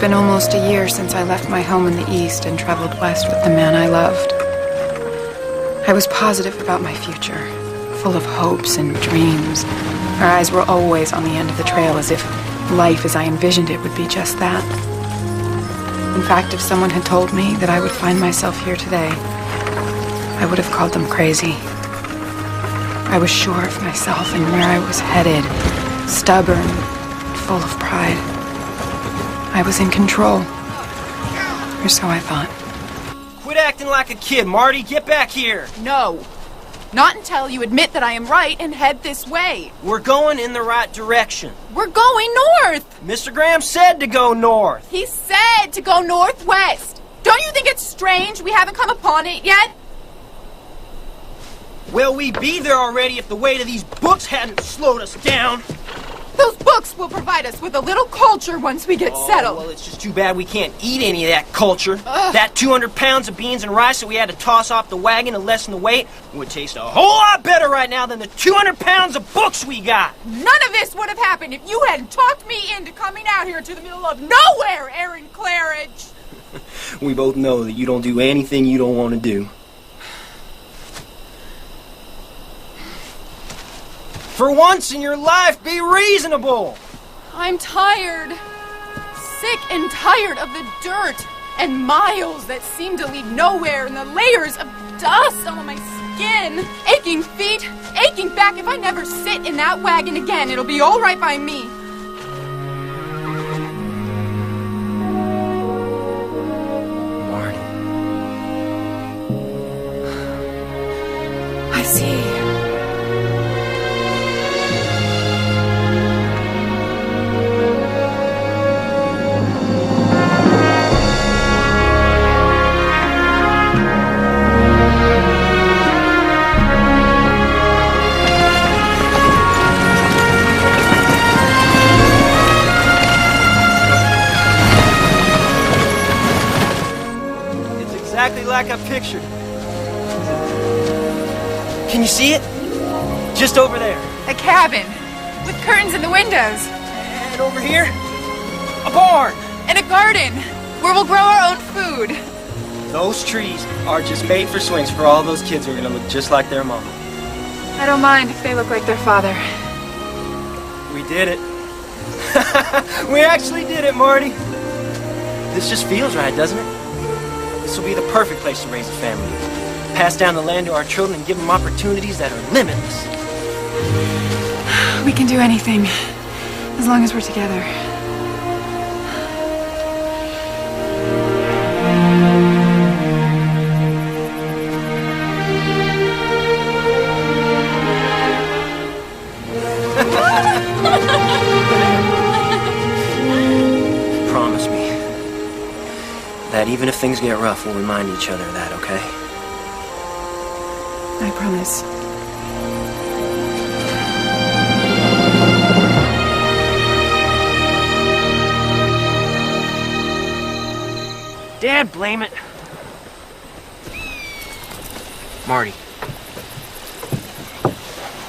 been almost a year since I left my home in the East and traveled west with the man I loved. I was positive about my future, full of hopes and dreams. Our eyes were always on the end of the trail, as if life as I envisioned it would be just that. In fact, if someone had told me that I would find myself here today, I would have called them crazy. I was sure of myself and where I was headed, stubborn, full of pride. I was in control, or so I thought. Quit acting like a kid, Marty. Get back here. No. Not until you admit that I am right and head this way. We're going in the right direction. We're going north. Mr. Graham said to go north. He said to go northwest. Don't you think it's strange we haven't come upon it yet? Well, we'd be there already if the weight of these books hadn't slowed us down. Those books will provide us with a little culture once we get settled. Well, it's just too bad we can't eat any of that culture. Ugh. That 200 pounds of beans and rice that we had to toss off the wagon to lessen the weight would taste a whole lot better right now than the 200 pounds of books we got. None of this would have happened if you hadn't talked me into coming out here to the middle of nowhere, Aaron Claridge. We both know that you don't do anything you don't want to do. For once in your life, be reasonable. I'm tired. Sick and tired of the dirt and miles that seem to lead nowhere and the layers of dust on my skin. Aching feet, aching back. If I never sit in that wagon again, it'll be all right by me. Marty. I see. Exactly like I pictured. Can you see it? Just over there. A cabin with curtains in the windows. And over here, a barn. And a garden where we'll grow our own food. Those trees are just made for swings for all those kids who are going to look just like their mama. I don't mind if they look like their father. We did it. We actually did it, Marty. This just feels right, doesn't it? This will be the perfect place to raise a family. Pass down the land to our children and give them opportunities that are limitless. We can do anything, as long as we're together. Promise me that even if things get rough, we'll remind each other of that, okay? I promise. Dad, blame it. Marty.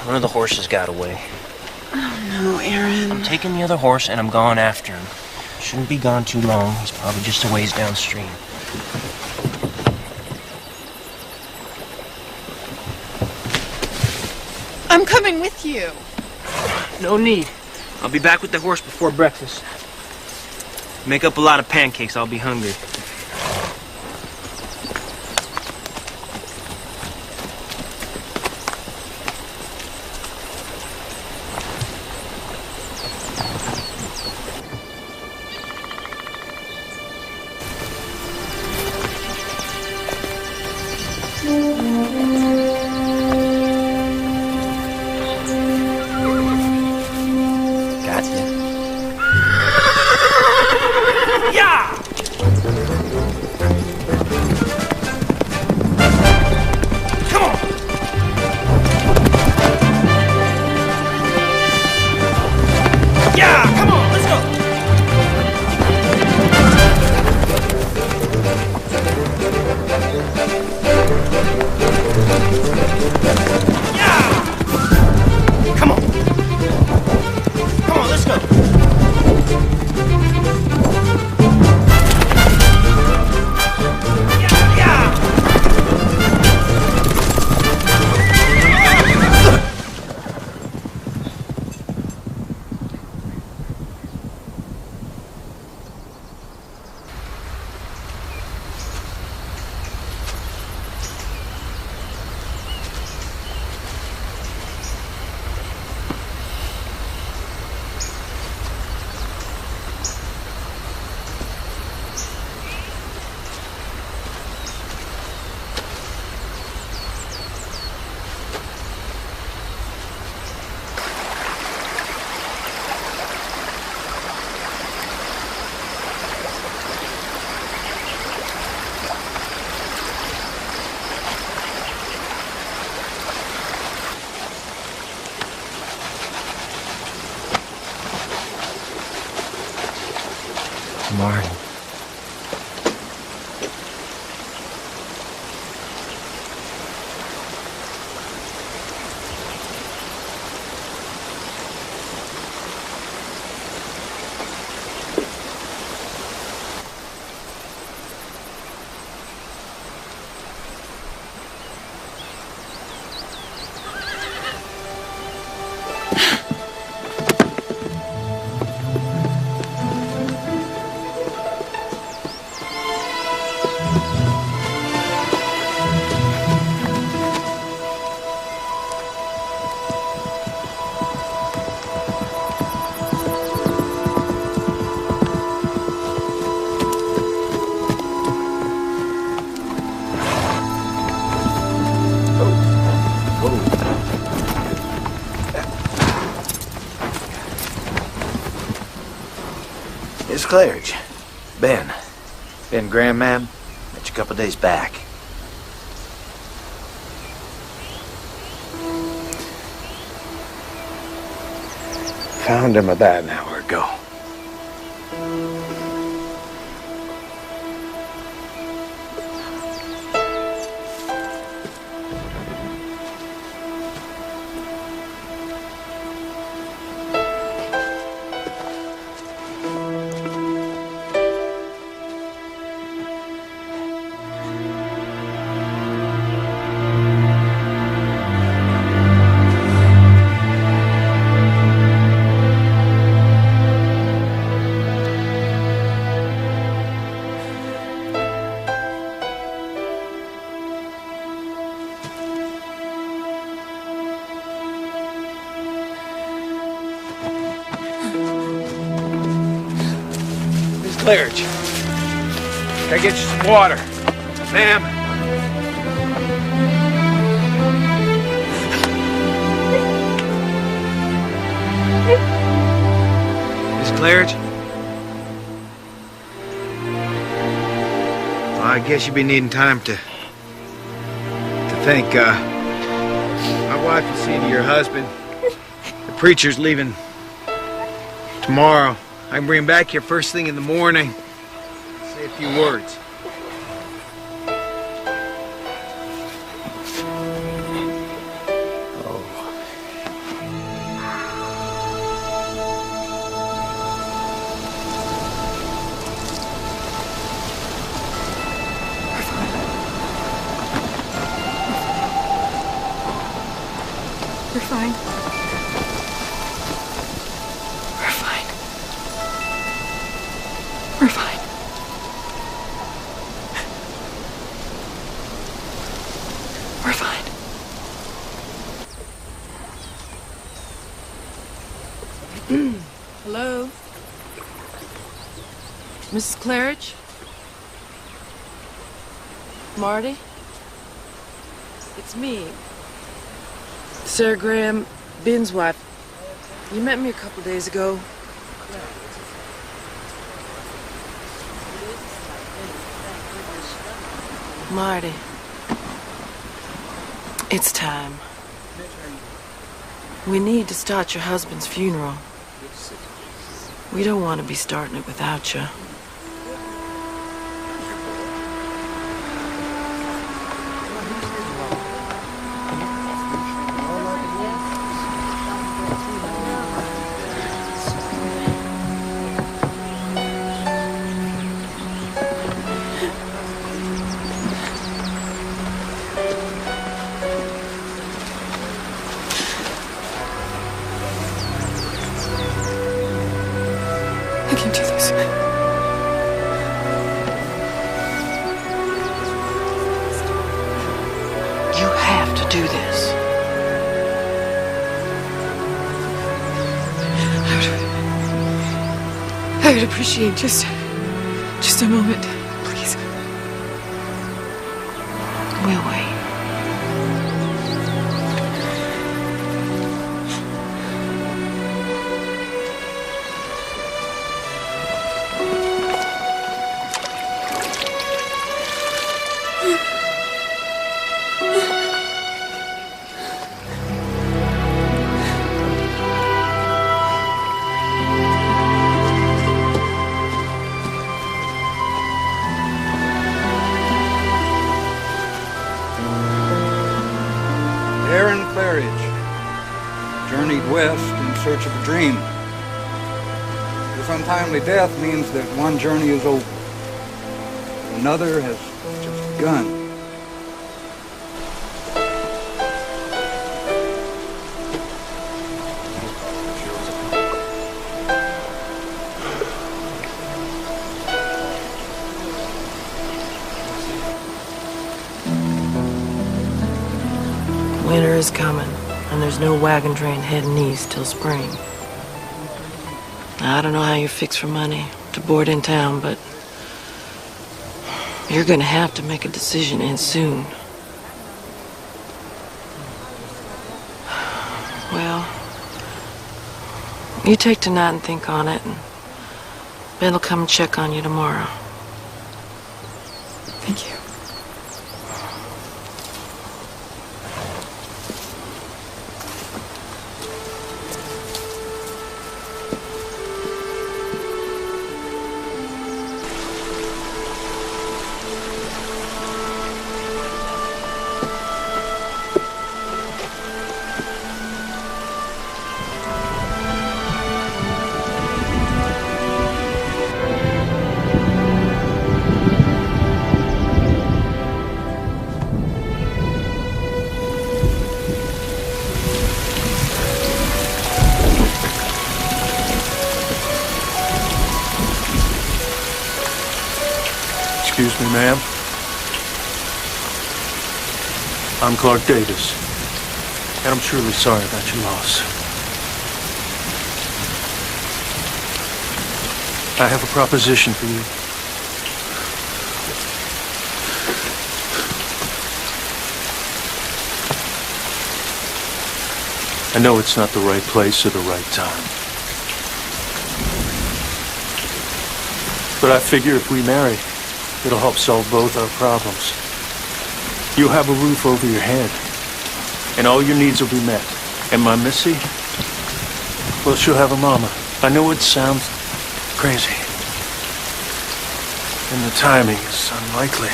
One of the horses got away. Oh no, Aaron. I'm taking the other horse and I'm going after him. Shouldn't be gone too long. He's probably just a ways downstream. I'm coming with you. No need. I'll be back with the horse before breakfast. Make up a lot of pancakes. I'll be hungry. Got you. Yeah! Come on! Yeah! Come on! Let's go! Yeah! Come on! Come on, let's go! Marty. Miss Claridge. Ben. Ben Graham, ma'am. Met you a couple days back. Found him about an hour ago. Claridge, can I get you some water? Ma'am? Miss Claridge? Well, I guess you'll be needing time to think. My wife is seeing your husband. The preacher's leaving tomorrow. I can bring him back here first thing in the morning. Say a few words. We're fine. We're fine. We're fine. Hello? Mrs. Claridge? Marty? It's me. Sarah Graham, Ben's wife. You met me a couple days ago. Marty, it's time. We need to start your husband's funeral. We don't want to be starting it without you. I can do this. You have to do this. I would appreciate just a moment, please. We'll wait. west in search of a dream. This untimely death means that one journey is over. Another has just begun. Winter is coming, and there's no wagon train heading east till spring. Now, I don't know how you're fixed for money to board in town, but you're gonna have to make a decision, and soon. Well, you take tonight and think on it, and Ben will come and check on you tomorrow. Thank you. Excuse me, ma'am. I'm Clark Davis, and I'm truly sorry about your loss. I have a proposition for you. I know it's not the right place or the right time, but I figure if we marry, it'll help solve both our problems. You'll have a roof over your head, and all your needs will be met. And my Missy, well, she'll have a mama. I know it sounds crazy, and the timing is unlikely.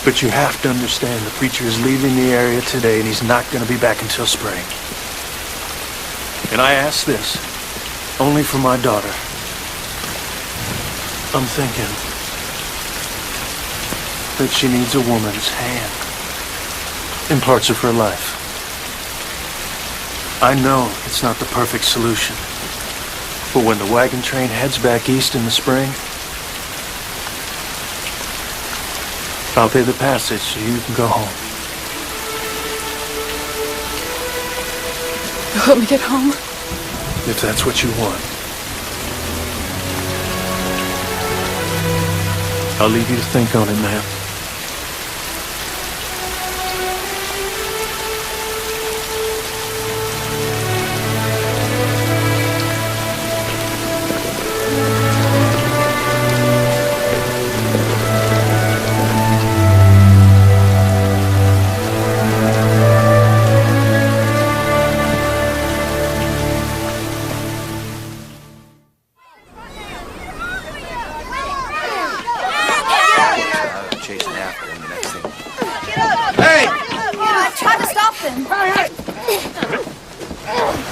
But you have to understand the preacher is leaving the area today, and he's not going to be back until spring. And I ask this only for my daughter. I'm thinking that she needs a woman's hand in parts of her life. I know it's not the perfect solution, but when the wagon train heads back east in the spring, I'll pay the passage so you can go home. You'll help me get home? If that's what you want. I'll leave you to think on it, ma'am.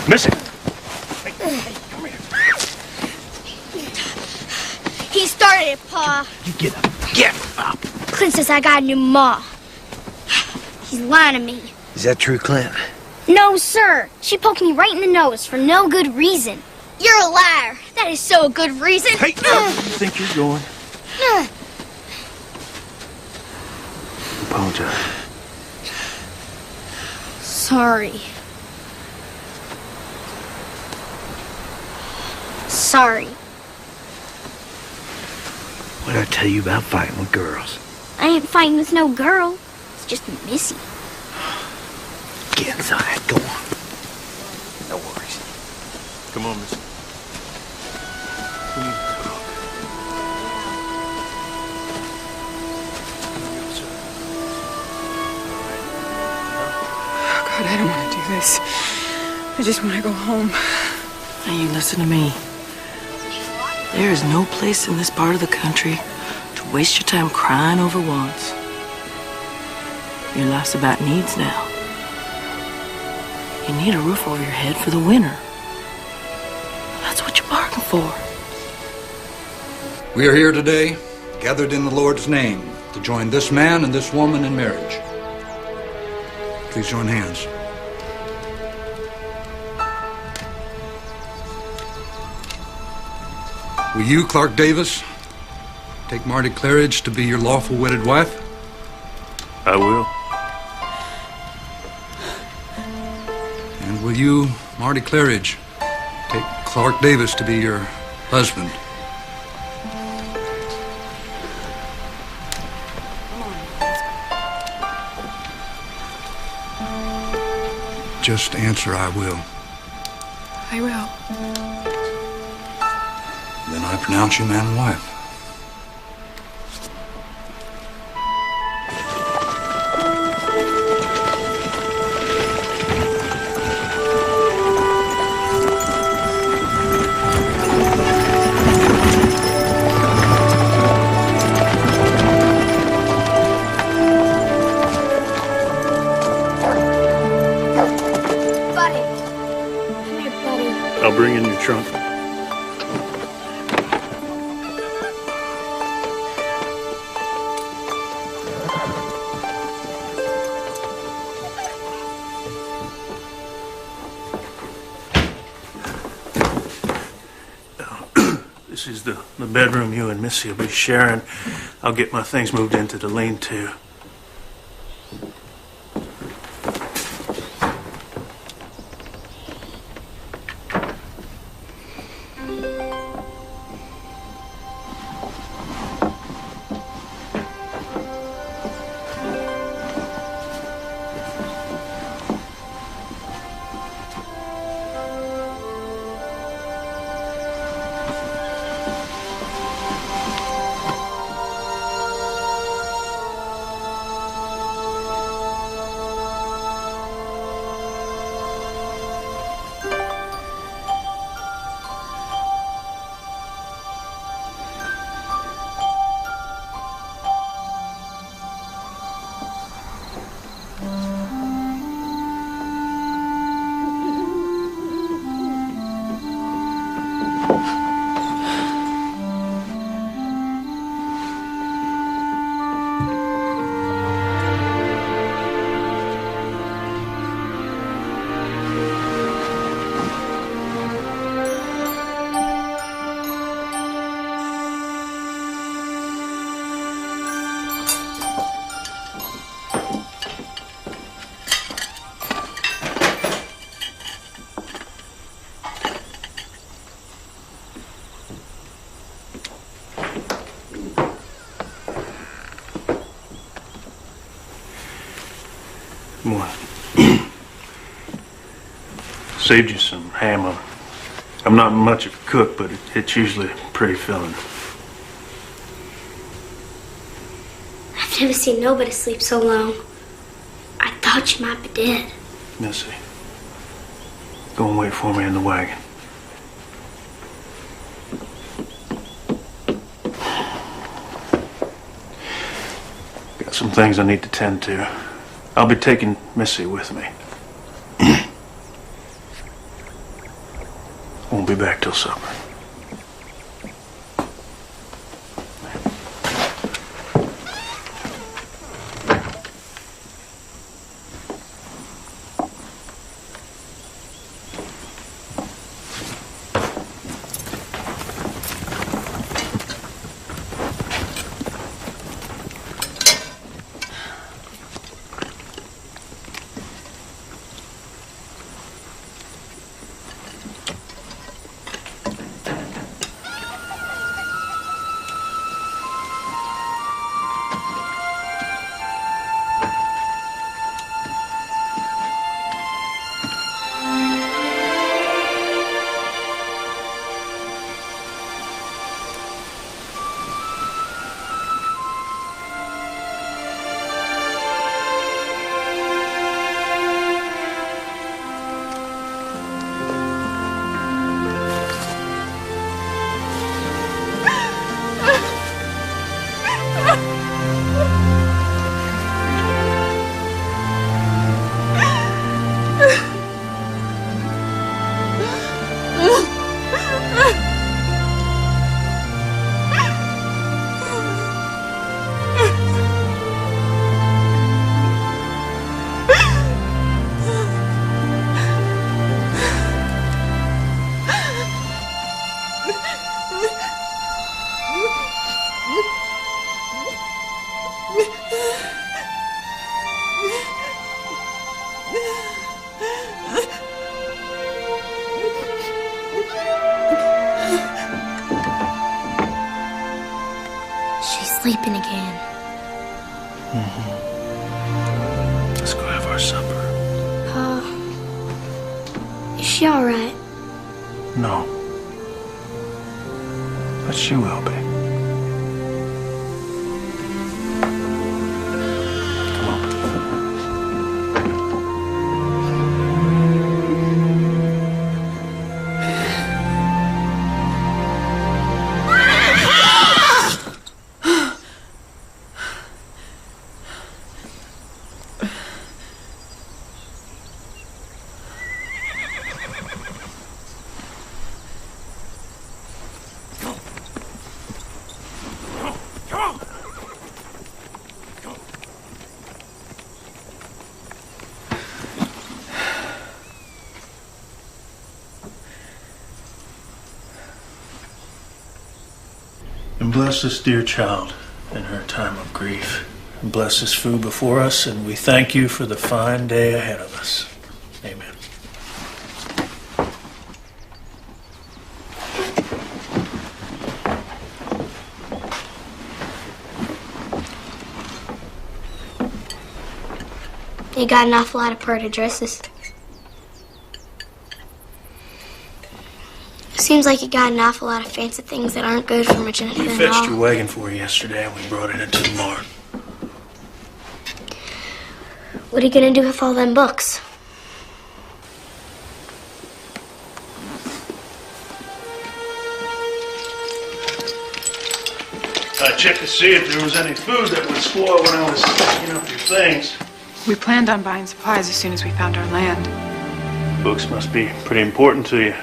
Missy! He started it, Pa. You get up. Get up. Clint says I got a new ma. He's lying to me. Is that true, Clint? No, sir. She poked me right in the nose for no good reason. You're a liar. That is so a good reason. Hey, where do you think you're going? Apologize. Sorry. Sorry. What did I tell you about fighting with girls? I ain't fighting with no girl. It's just Missy. Get inside. Go on. No worries. Come on, Missy. We need to talk. Oh, God, I don't want to do this. I just want to go home. Now you listen to me. There is no place in this part of the country to waste your time crying over wants. Your life's about needs now. You need a roof over your head for the winter. That's what you bargained for. We are here today, gathered in the Lord's name, to join this man and this woman in marriage. Please join hands. Will you, Clark Davis, take Marty Claridge to be your lawful wedded wife? I will. And will you, Marty Claridge, take Clark Davis to be your husband? Just answer, I will. I will. Then I pronounce you man and wife. Buddy. Come here, buddy. I'll bring in your trunk. This is the bedroom you and Missy will be sharing. I'll get my things moved into the lean-to. Saved you some ham. I'm not much of a cook, but it's usually pretty filling. I've never seen nobody sleep so long. I thought you might be dead. Missy, go and wait for me in the wagon. Got some things I need to tend to. I'll be taking Missy with me. Won't be back till supper. sleeping again. Let's go have our supper. Is she all right? No. But she will be. Come on. And bless this dear child in her time of grief. And bless this food before us, and we thank you for the fine day ahead of us. Amen. They got an awful lot of pretty dresses. Seems like you got an awful lot of fancy things that aren't good for much anything We at fetched all. your wagon for you yesterday, and we brought it into the barn. What are you gonna do with all them books? I checked to see if there was any food that would spoil when I was picking up your things. We planned on buying supplies as soon as we found our land. Books must be pretty important to you.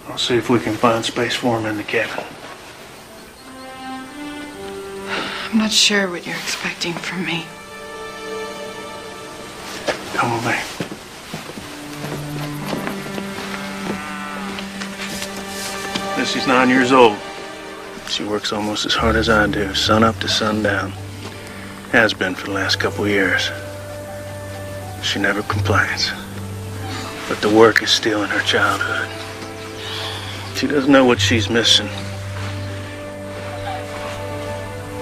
I'll see if we can find space for them in the cabin. I'm not sure what you're expecting from me. Come with me. Missy's 9 years old. She works almost as hard as I do, sun up to sundown. Has been for the last couple of years. She never complains. But the work is still in her childhood. She doesn't know what she's missing.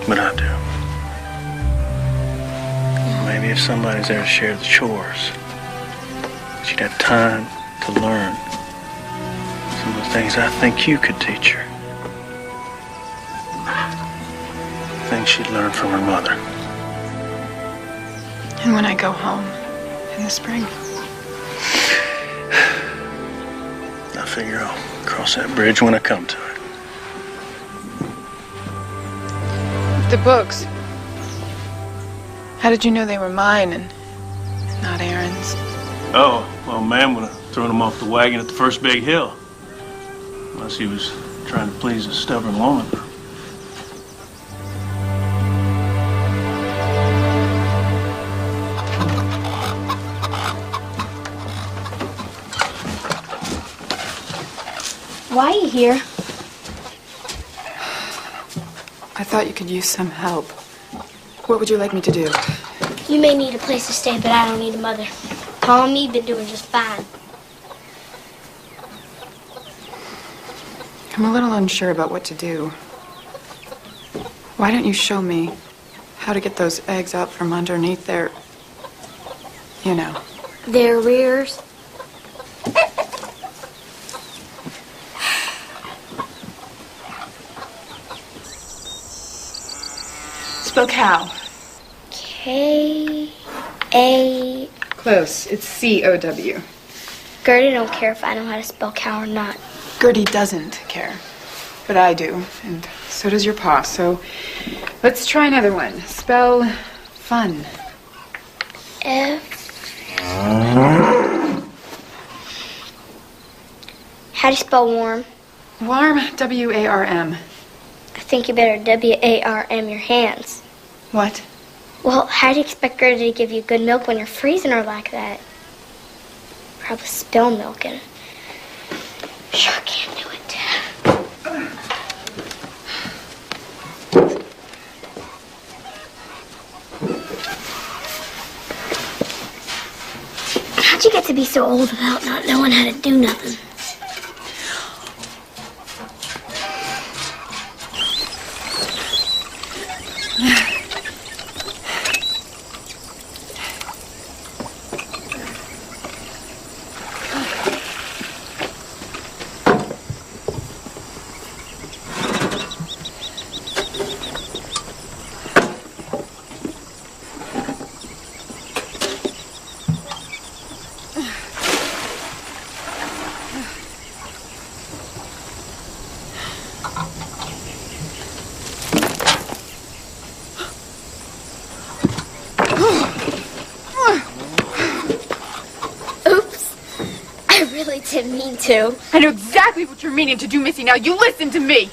But I do. Maybe if somebody's there to share the chores, she'd have time to learn some of the things I think you could teach her. Things she'd learn from her mother. And when I go home in the spring, I figure I'll cross that bridge when I come to it. the books. How did you know they were mine and not Aaron's? Oh, well, man would have thrown them off the wagon at the first big hill. Unless he was trying to please a stubborn woman. Why are you here? I thought you could use some help. What would you like me to do? You may need a place to stay, but I don't need a mother. Paul and me have been doing just fine. I'm a little unsure about what to do. Why don't you show me how to get those eggs out from underneath their... you know. Their rears. Spell cow. K-A... Close. It's C-O-W. Gertie don't care if I know how to spell cow or not. Gertie doesn't care. But I do. And so does your pa. So let's try another one. Spell fun. F... How do you spell warm? Warm. W-A-R-M. I think you better W-A-R-M your hands. What? Well, how do you expect Gertie to give you good milk when you're freezing her like that? Probably spill milk and... Sure can't do it. How'd you get to be so old without not knowing how to do nothing? didn't mean to. I know exactly what you're meaning to do, Missy. Now you listen to me.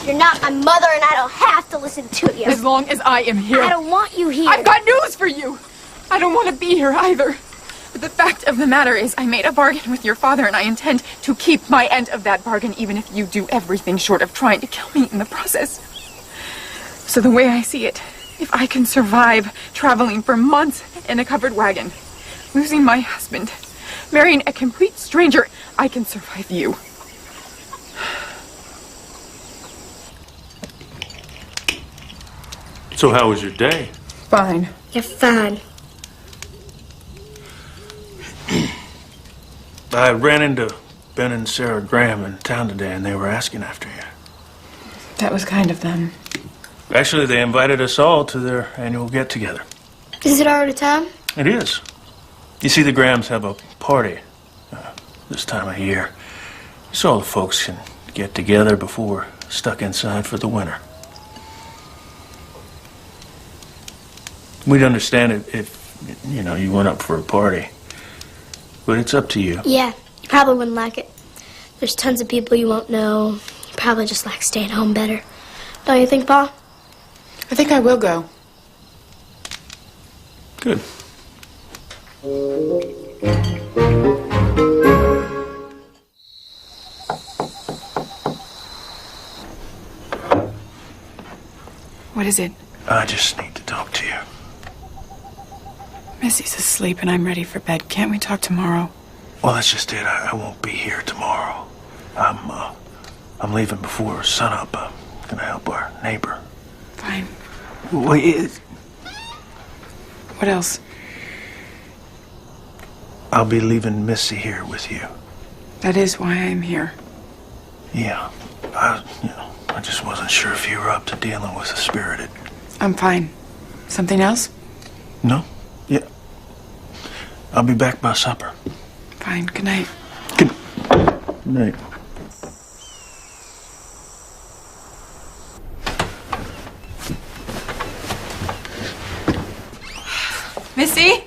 You're not my mother, and I don't have to listen to you. As long as I am here. I don't want you here. I've got news for you. I don't want to be here either. But the fact of the matter is, I made a bargain with your father, and I intend to keep my end of that bargain, even if you do everything short of trying to kill me in the process. So the way I see it, if I can survive traveling for months in a covered wagon, losing my husband, marrying a complete stranger, I can survive you. So how was your day? Fine. You're fine. I ran into Ben and Sarah Graham in town today, and they were asking after you. That was kind of them. Actually, they invited us all to their annual get-together. Is it already time? It is. You see, the Grahams have a party this time of year, so all the folks can get together before we're stuck inside for the winter. We'd understand it if, you went up for a party. But it's up to you. Yeah, you probably wouldn't like it. There's tons of people you won't know. You probably just like staying home better. Don't you think, Pa? I think I will go. Good. What is it? I just need to talk to you. Missy's asleep and I'm ready for bed. Can't we talk tomorrow? Well, that's just it. I won't be here tomorrow. I'm leaving before sunup. I'm gonna help our neighbor. Fine. Wait, What else? I'll be leaving Missy here with you. That is why I'm here. Yeah. I just wasn't sure if you were up to dealing with a spirited. I'm fine. Something else? No? Yeah. I'll be back by supper. Fine. Good night. Good night. Missy?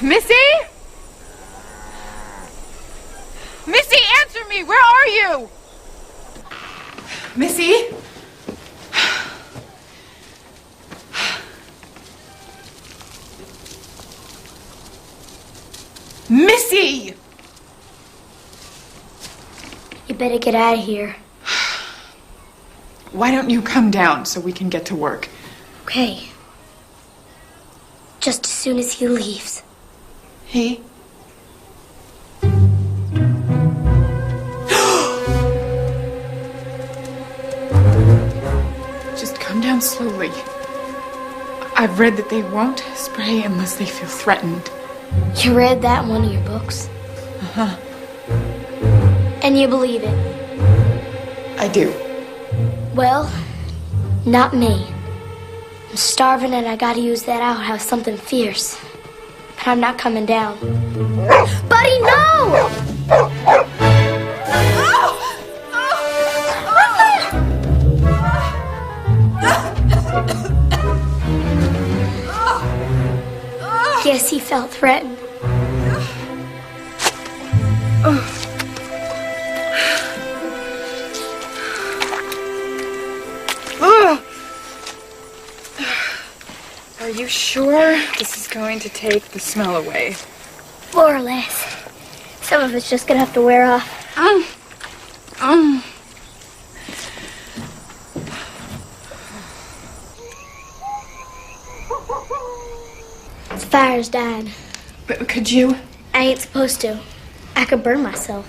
Missy? Missy, answer me! Where are you? Missy? Missy! You better get out of here. Why don't you come down so we can get to work? Okay. Just as soon as he leaves. He? Just come down slowly. I've read that they won't spray unless they feel threatened. You read that in one of your books? Uh-huh. And you believe it? I do. Well, not me. I'm starving and I gotta use that outhouse something fierce. But I'm not coming down. Buddy, no! Guess he felt threatened. Are you sure this is going to take the smell away? More or less. Some of it's just gonna have to wear off. The fire's dying. But could you? I ain't supposed to. I could burn myself.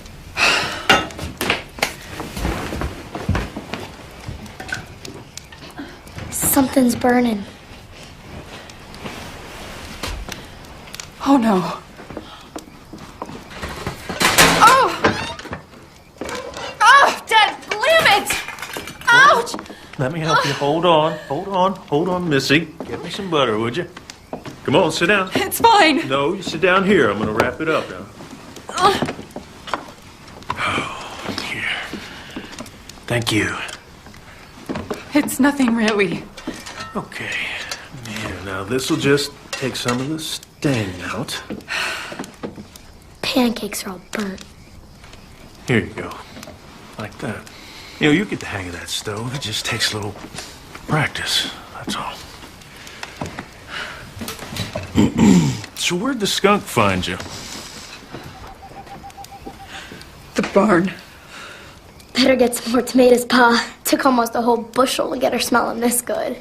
Something's burning. Oh no. Oh! Oh, Dad, blam it! Ouch! Let me help you. Hold on, Missy. Get me some butter, would you? Come on, sit down. It's fine. No, you sit down here. I'm going to wrap it up now. Oh, here. Thank you. It's nothing really. Okay. Yeah, now this'll just take some of the stain out. Pancakes are all burnt. Here you go. Like that. You know, you get the hang of that stove. It just takes a little practice. That's all. So where'd the skunk find you? The barn. Better get some more tomatoes, Pa. Took almost a whole bushel to get her smelling this good.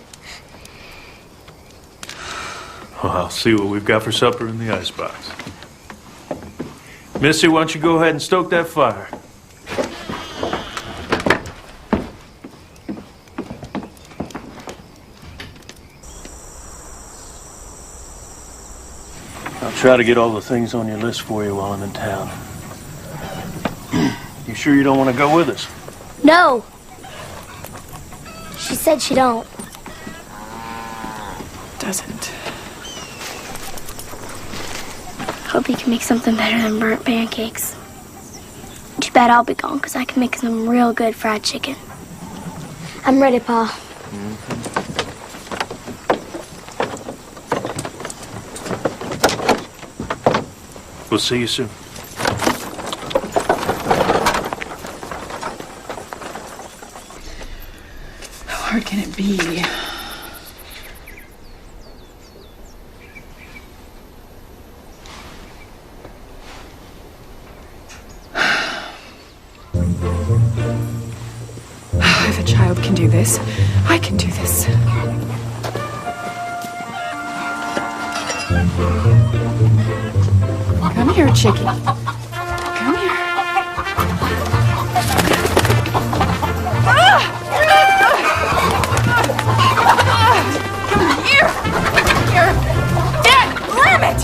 Well, I'll see what we've got for supper in the icebox. Missy, why don't you go ahead and stoke that fire? I'll try to get all the things on your list for you while I'm in town. You sure you don't want to go with us? No. She said she don't. Doesn't. Hope you can make something better than burnt pancakes. Too bad I'll be gone, because I can make some real good fried chicken. I'm ready, Pa. We'll see you soon. How hard can it be? If a child can do this, I can do this. Come here, Chicky. Come here. Come here. Here. Dad, grab it.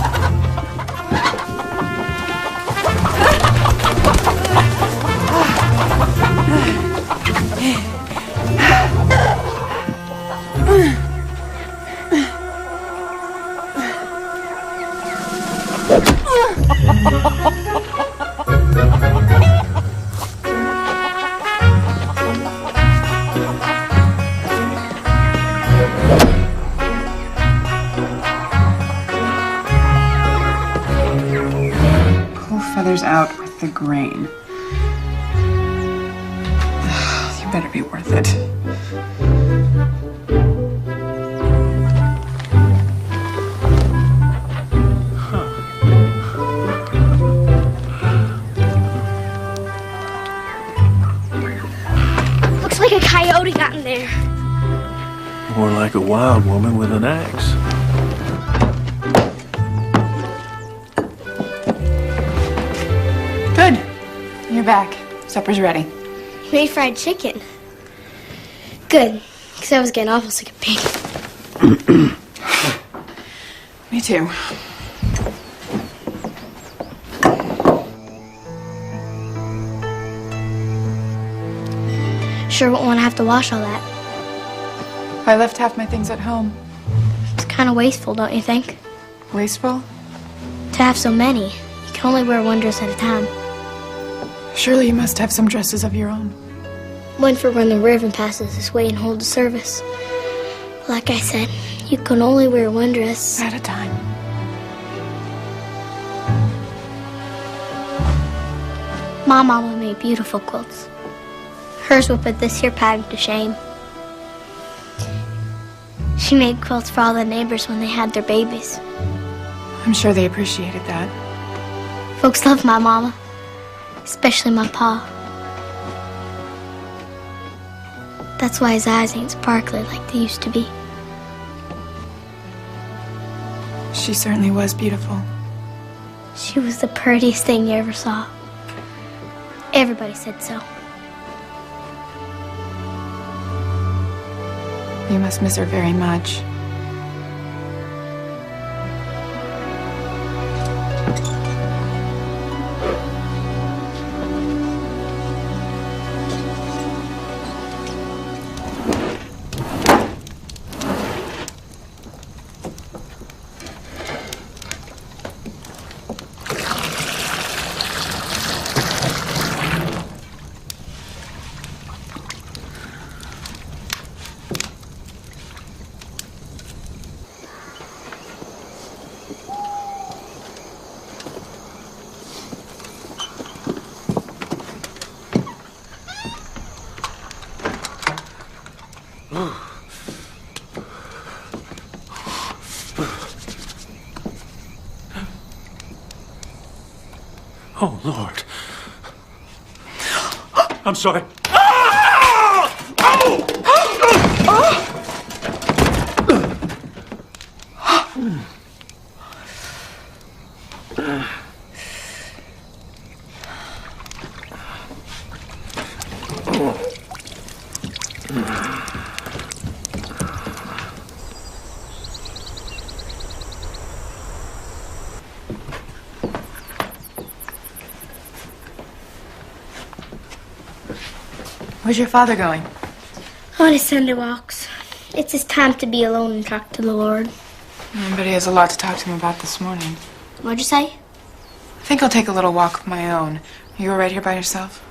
Pull feathers out with the grain. You better be worth it. Looks like a coyote got in there. More like a wild woman with an axe. Good. You're back. Supper's ready. You made fried chicken. Good, because I was getting awful sick of bacon. Me too. Sure won't want to have to wash all that. I left half my things at home. It's kind of wasteful, don't you think? Wasteful? To have so many. You can only wear one dress at a time. Surely you must have some dresses of your own. One for when the Reverend passes this way and holds a service. Like I said, you can only wear one dress At a time. My mama made beautiful quilts. Hers would put this here pattern to shame. She made quilts for all the neighbors when they had their babies. I'm sure they appreciated that. Folks love my mama, especially my pa. That's why his eyes ain't sparkly like they used to be. She certainly was beautiful. She was the prettiest thing you ever saw. Everybody said so. You must miss her very much. Oh, Lord. I'm sorry. Where's your father going? On his Sunday walks. It's his time to be alone and talk to the Lord. But he has a lot to talk to him about this morning. What'd you say? I think I'll take a little walk of my own. Are you all right here by yourself?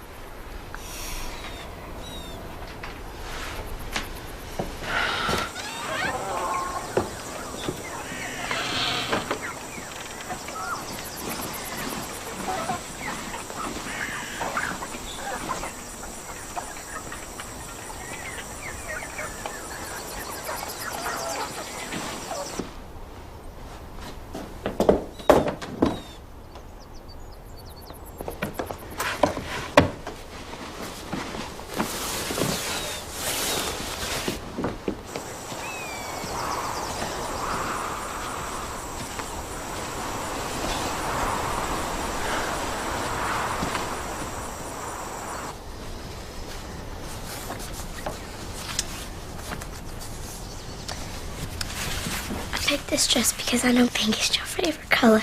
I picked this dress because I know pink is your favorite color.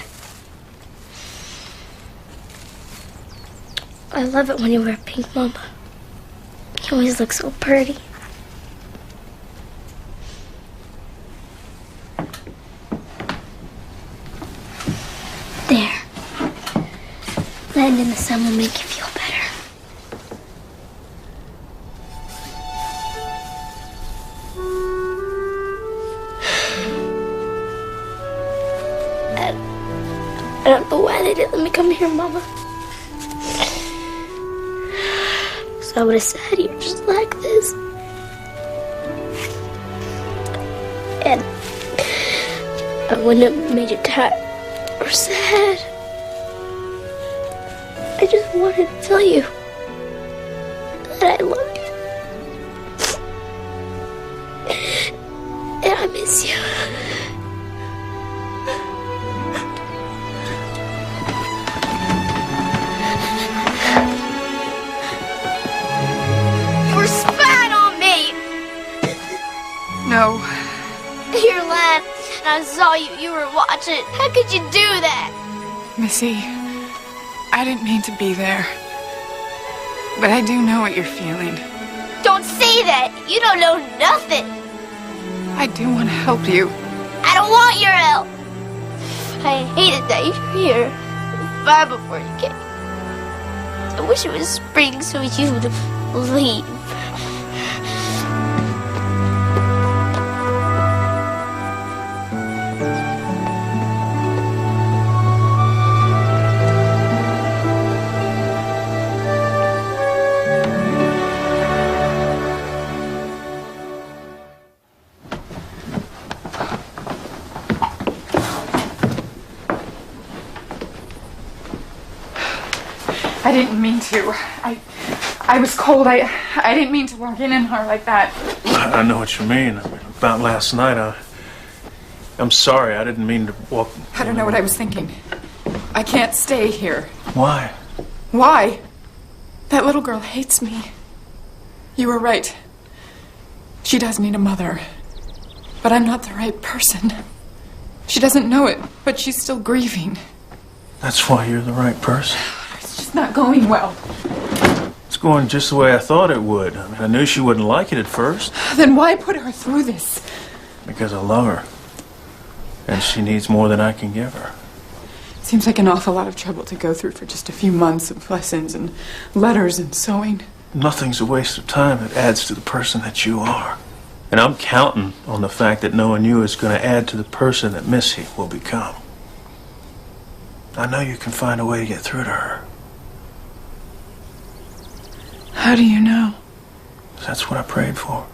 I love it when you wear pink, Mama. You always look so pretty. There. Laying in the sun will make you feel better. I don't know why they didn't let me come here, Mama. So I would have sat here just like this. And I wouldn't have made you tired or sad. I just wanted to tell you that I love you. And I miss you. No. You're lying. I saw you were watching. How could you do that? Missy, I didn't mean to be there. But I do know what you're feeling. Don't say that. You don't know nothing. I do want to help you. I don't want your help. I hated that you're here. Far before you came. I wish it was spring so you'd leave. I didn't mean to. I was cold. I didn't mean to walk in on her like that. I know what you mean. About last night, I'm sorry. I didn't mean to walk... I don't know what I was thinking. I can't stay here. Why? Why? That little girl hates me. You were right. She does need a mother. But I'm not the right person. She doesn't know it, but she's still grieving. That's why you're the right person. It's just not going well. It's going just the way I thought it would. I mean, I knew she wouldn't like it at first. Then why put her through this? Because I love her. And she needs more than I can give her. Seems like an awful lot of trouble to go through for just a few months of lessons and letters and sewing. Nothing's a waste of time. It adds to the person that you are. And I'm counting on the fact that knowing you is going to add to the person that Missy will become. I know you can find a way to get through to her. How do you know? That's what I prayed for.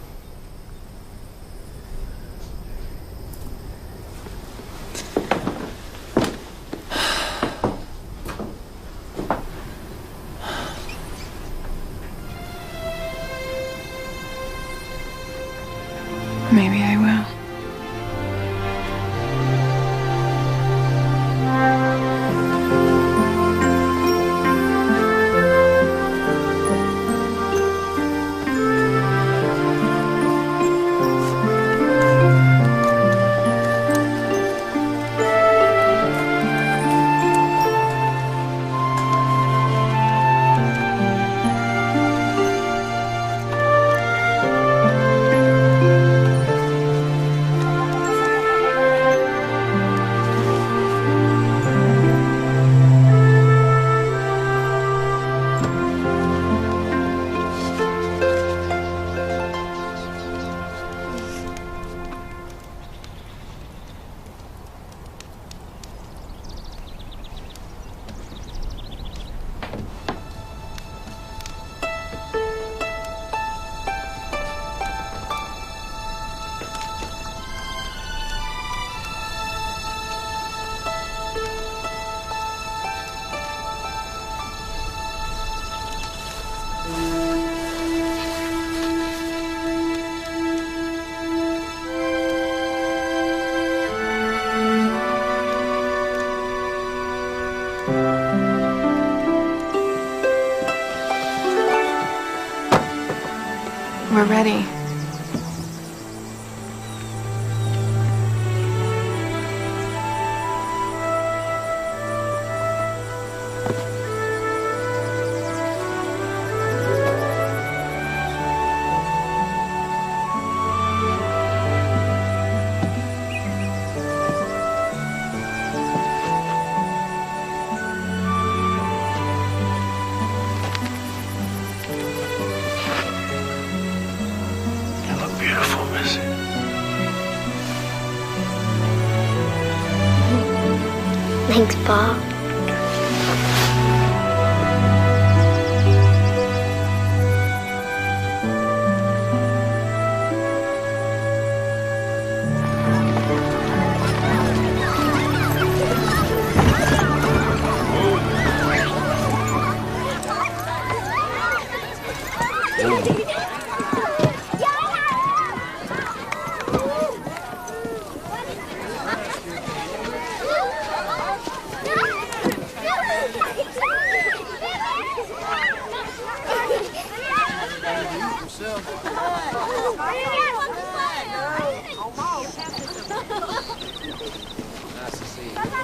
Maybe I will. We're ready. Beautiful, Missy. Thanks, Bob.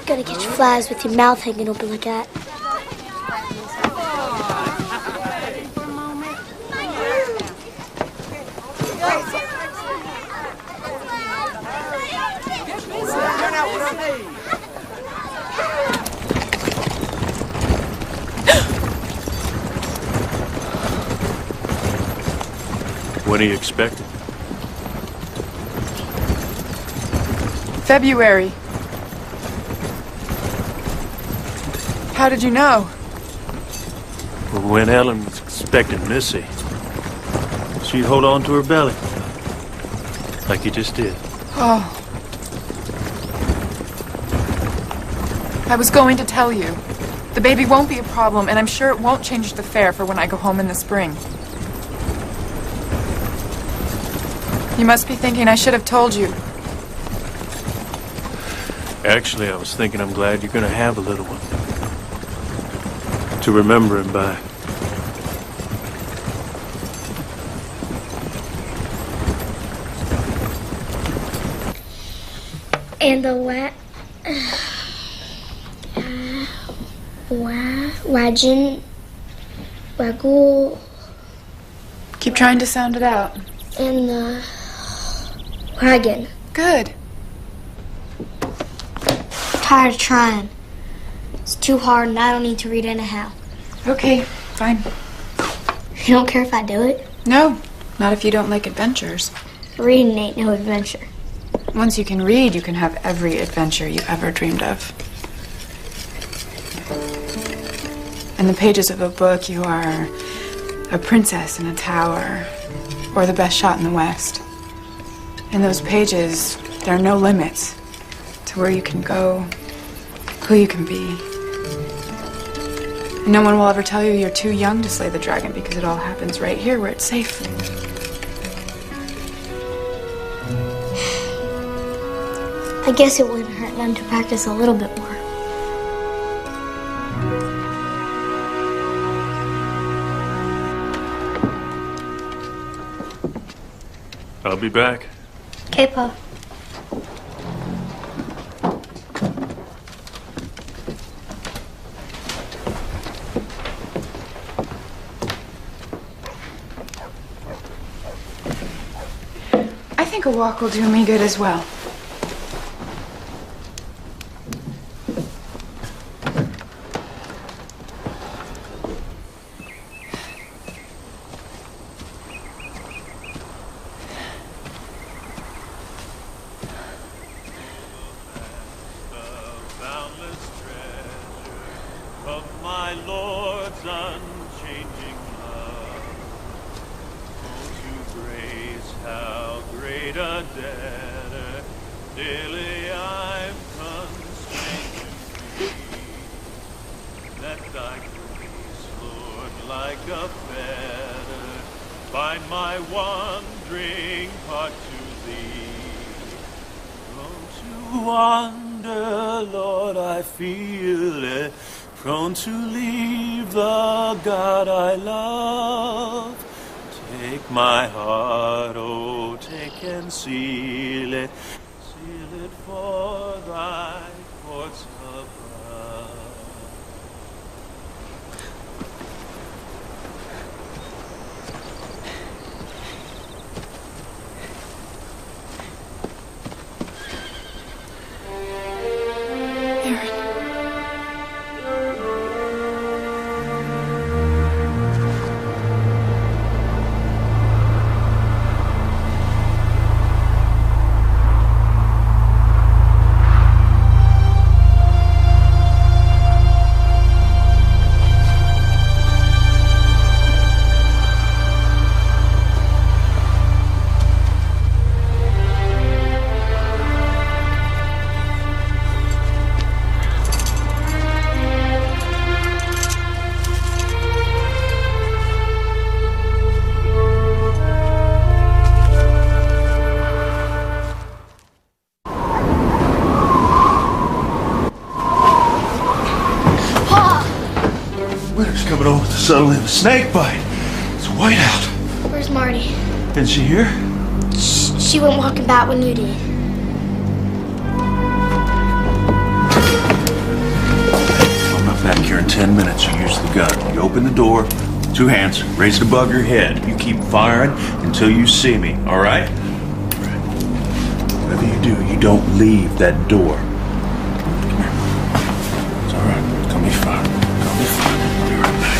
Gotta catch flies with your mouth hanging open like that. When are you expected? February. How did you know? When Ellen was expecting Missy, she'd hold on to her belly. Like you just did. Oh. I was going to tell you. The baby won't be a problem, and I'm sure it won't change the fare for when I go home in the spring. You must be thinking I should have told you. Actually, I was thinking I'm glad you're gonna have a little one. To remember him by. And the waggle. Keep trying to sound it out. And the wagon. Good. Tired of trying. It's too hard and I don't need to read anyhow. Okay, fine. You don't care if I do it? No, not if you don't like adventures. Reading ain't no adventure. Once you can read, you can have every adventure you ever dreamed of. In the pages of a book, you are a princess in a tower, or the best shot in the West. In those pages, there are no limits to where you can go, who you can be. And no one will ever tell you you're too young to slay the dragon because it all happens right here where it's safe. I guess it wouldn't hurt none to practice a little bit more. I'll be back. Okay, Pa. I think a walk will do me good as well. Prone to leave the God I love. Take my heart, oh, take and seal it for thy courts above. Winter's coming over with the subtle in a snake bite. It's white out. Where's Marty? Isn't she here? She went walking back when you did. I'm not back here in 10 minutes. You use the gun. You open the door, 2 hands, raise it above your head. You keep firing until you see me, all right? Whatever you do, you don't leave that door. Come here. It's all right. It's gonna be fine. It's gonna be fine. I'll be right back.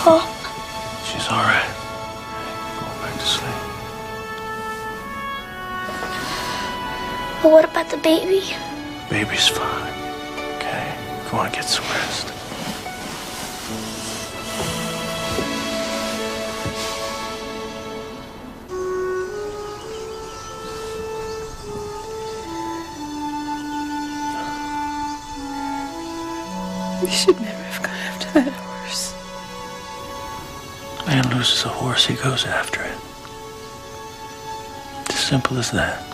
Pa? She's all right. Go back to sleep. But what about the baby? Baby's fine. Okay? Go on and get some rest. We should never have gone after that horse. Man loses a horse, he goes after it. It's as simple as that.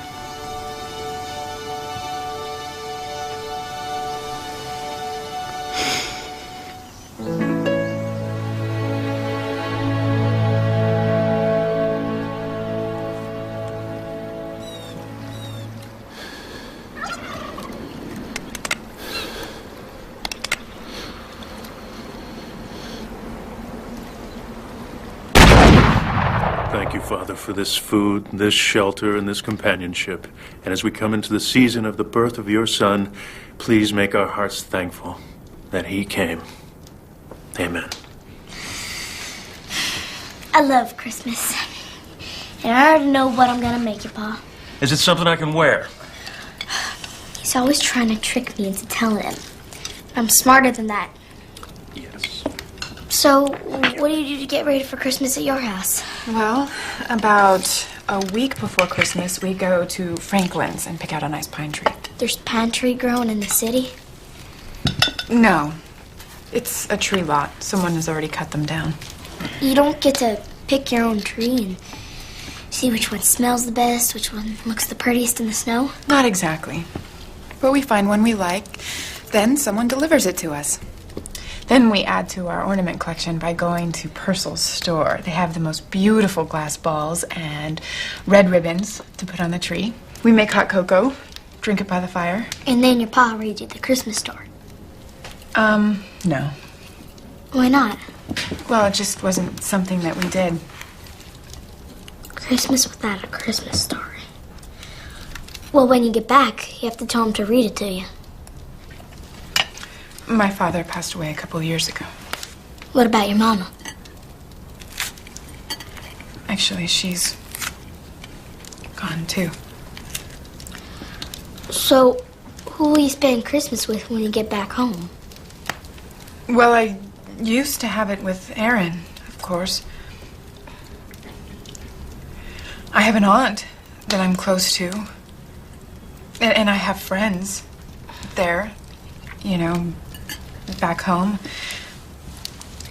Thank you, Father, for this food, this shelter, and this companionship. And as we come into the season of the birth of your Son, please make our hearts thankful that he came. Amen. I love Christmas. And I already know what I'm gonna make you, Pa. Is it something I can wear? He's always trying to trick me into telling him. I'm smarter than that. Yes. So, what do you do to get ready for Christmas at your house? Well, about a week before Christmas, we go to Franklin's and pick out a nice pine tree. There's pine tree growing in the city? No. It's a tree lot. Someone has already cut them down. You don't get to pick your own tree and see which one smells the best, which one looks the prettiest in the snow? Not exactly. But we find one we like, then someone delivers it to us. Then we add to our ornament collection by going to Purcell's store. They have the most beautiful glass balls and red ribbons to put on the tree. We make hot cocoa, drink it by the fire. And then your pa reads you the Christmas story. No. Why not? Well, it just wasn't something that we did. Christmas without a Christmas story. Well, when you get back, you have to tell him to read it to you. My father passed away a couple of years ago. What about your mama? Actually, she's gone too. So, who will you spend Christmas with when you get back home? Well, I used to have it with Aaron, of course. I have an aunt that I'm close to. And I have friends there, you know, back home.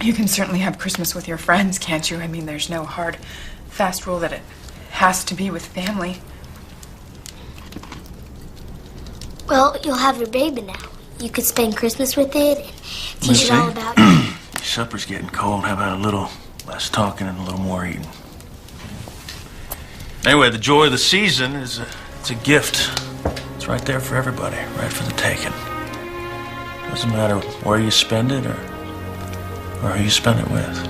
You can certainly have Christmas with your friends, can't you? I mean, there's no hard, fast rule that it has to be with family. Well, you'll have your baby now. You could spend Christmas with it and teach it all about Supper's getting cold. How about a little less talking and a little more eating? Anyway, the joy of the season is it's a gift. It's right there for everybody, right for the taking. Doesn't matter where you spend it or who you spend it with.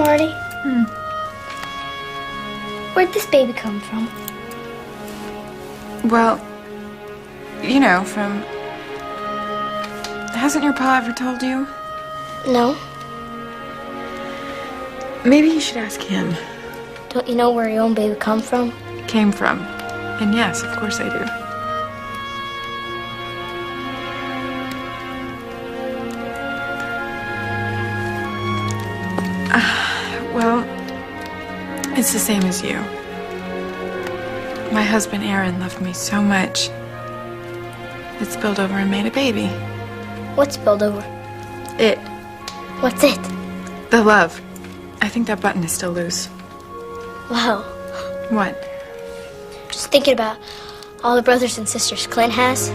Marty? Where'd this baby come from? Well, you know, from... Hasn't your pa ever told you? No. Maybe you should ask him. Don't you know where your own baby come from? Came from. And yes, of course I do. Well, it's the same as you. My husband Aaron loved me so much. It spilled over and made a baby. What spilled over? It. What's it? The love. I think that button is still loose. Wow. What? Just thinking about all the brothers and sisters Clint has.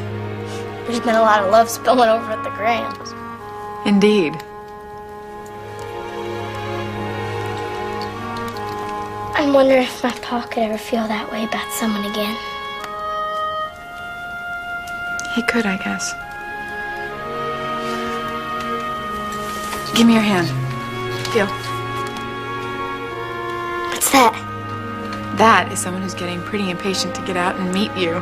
There's been a lot of love spilling over at the Grahams. Indeed. I'm wondering if my pa could ever feel that way about someone again. He could, I guess. Give me your hand. Feel. What's that? That is someone who's getting pretty impatient to get out and meet you.